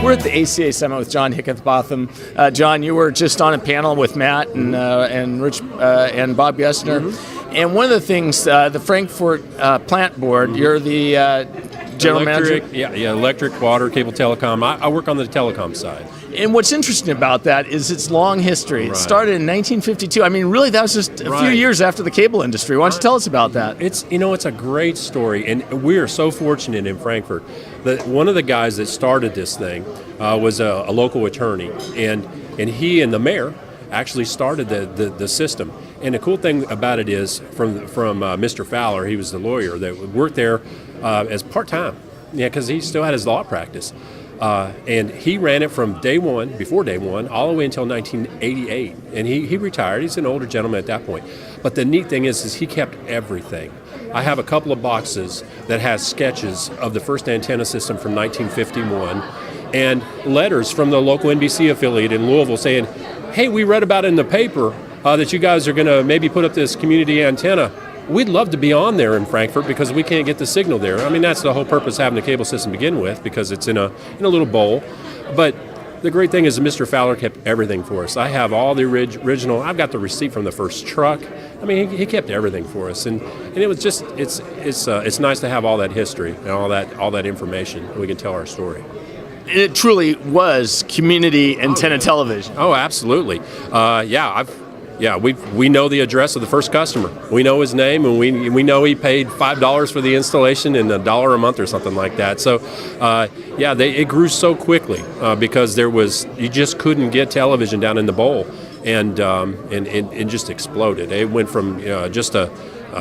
We're at the ACA Summit with John Higganbothom. John, you were just on a panel with Matt and Rich and Bob Gessner. Mm-hmm. And one of the things, the Frankfort plant board, mm-hmm. you're the general manager? Yeah, electric, water, cable, telecom. I work on the telecom side. And what's interesting about that is its long history. It started in 1952. I mean, really, that was just a few years after the cable industry. Why don't you tell us about that? It's a great story, and we are so fortunate in Frankfort that one of the guys that started this thing was a local attorney, and he and the mayor actually started the system. And the cool thing about it is, from Mr. Fowler, he was the lawyer that worked there as part-time, because he still had his law practice. And he ran it from before day one, all the way until 1988. And he retired. He's an older gentleman at that point. But the neat thing is he kept everything. I have a couple of boxes that has sketches of the first antenna system from 1951 and letters from the local NBC affiliate in Louisville saying, hey, we read about it in the paper that you guys are going to maybe put up this community antenna. We'd love to be on there in Frankfort because we can't get the signal there. I mean, that's the whole purpose of having the cable system to begin with, because it's in a little bowl. But the great thing is that Mr. Fowler kept everything for us. I have all the original. I've got the receipt from the first truck. I mean, he kept everything for us, and it was just it's nice to have all that history and all that information. We can tell our story. It truly was community antenna television. Oh, absolutely. We know the address of the first customer. We know his name, and we know he paid $5 for the installation and $1 a month or something like that. So, it grew so quickly because you just couldn't get television down in the bowl, and just exploded. It went from just a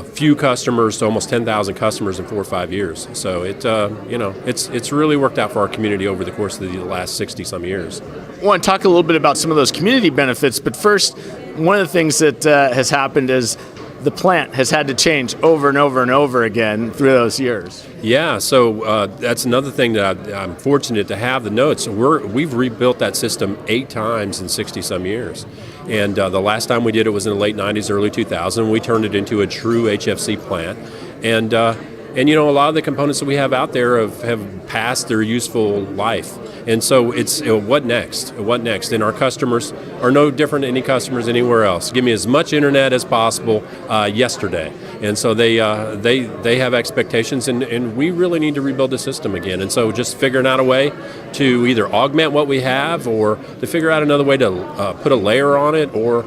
few customers to almost 10,000 customers in 4 or 5 years. So it's really worked out for our community over the course of the last 60-some years. I want to talk a little bit about some of those community benefits, but first, one of the things that has happened is the plant has had to change over and over and over again through those years. Yeah, so that's another thing that I'm fortunate to have the notes. We've rebuilt that system 8 times in 60-some years. And the last time we did it was in the late 90s, early 2000s. We turned it into a true HFC plant. And a lot of the components that we have out there have passed their useful life. And so it's what next? What next? And our customers are no different than any customers anywhere else. Give me as much internet as possible yesterday. And so they have expectations, and we really need to rebuild the system again. And so just figuring out a way to either augment what we have or to figure out another way to put a layer on it, or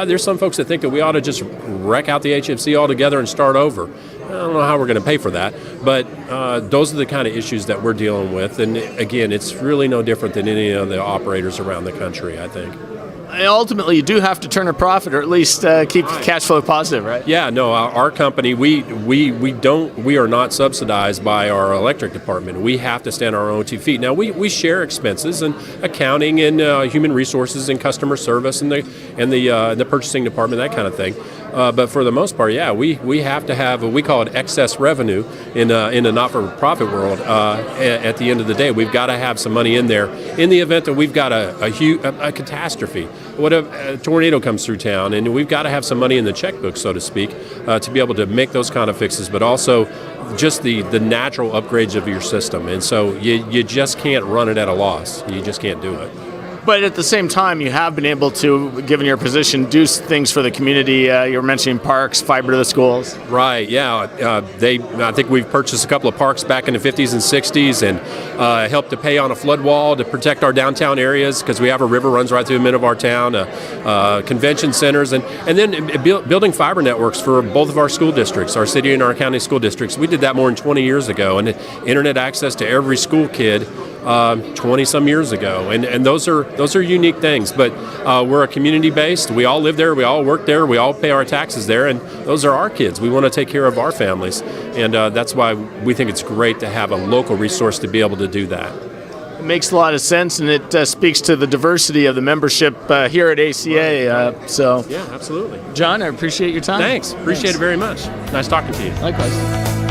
there's some folks that think that we ought to just wreck out the HFC altogether and start over. I don't know how we're going to pay for that, but those are the kind of issues that we're dealing with. And again, it's really no different than any of the operators around the country, I think. And ultimately, you do have to turn a profit, or at least keep cash flow positive, right? Yeah, no, our company, we are not subsidized by our electric department. We have to stand on our own 2 feet. Now, we share expenses and accounting and human resources and customer service and the purchasing department, that kind of thing. But for the most part, we have to have we call it excess revenue in a not-for-profit world. At the end of the day, we've got to have some money in there in the event that we've got a catastrophe. What a tornado comes through town, and we've got to have some money in the checkbook, so to speak, to be able to make those kind of fixes, but also just the natural upgrades of your system. And so you just can't run it at a loss. You just can't do it. But at the same time, you have been able to, given your position, do things for the community. You were mentioning parks, fiber to the schools. Right, yeah. I think we've purchased a couple of parks back in the 50s and 60s and helped to pay on a flood wall to protect our downtown areas, because we have a river runs right through the middle of our town, convention centers, and then building fiber networks for both of our school districts, our city and our county school districts. We did that more than 20 years ago, and internet access to every school kid 20-some years ago, and those are unique things. But we're a community-based. We all live there. We all work there. We all pay our taxes there, and those are our kids. We want to take care of our families, and that's why we think it's great to have a local resource to be able to do that. It makes a lot of sense, and it speaks to the diversity of the membership here at ACA. Yeah, absolutely. John, I appreciate your time. Thanks. Appreciate it very much. Nice talking to you. Likewise.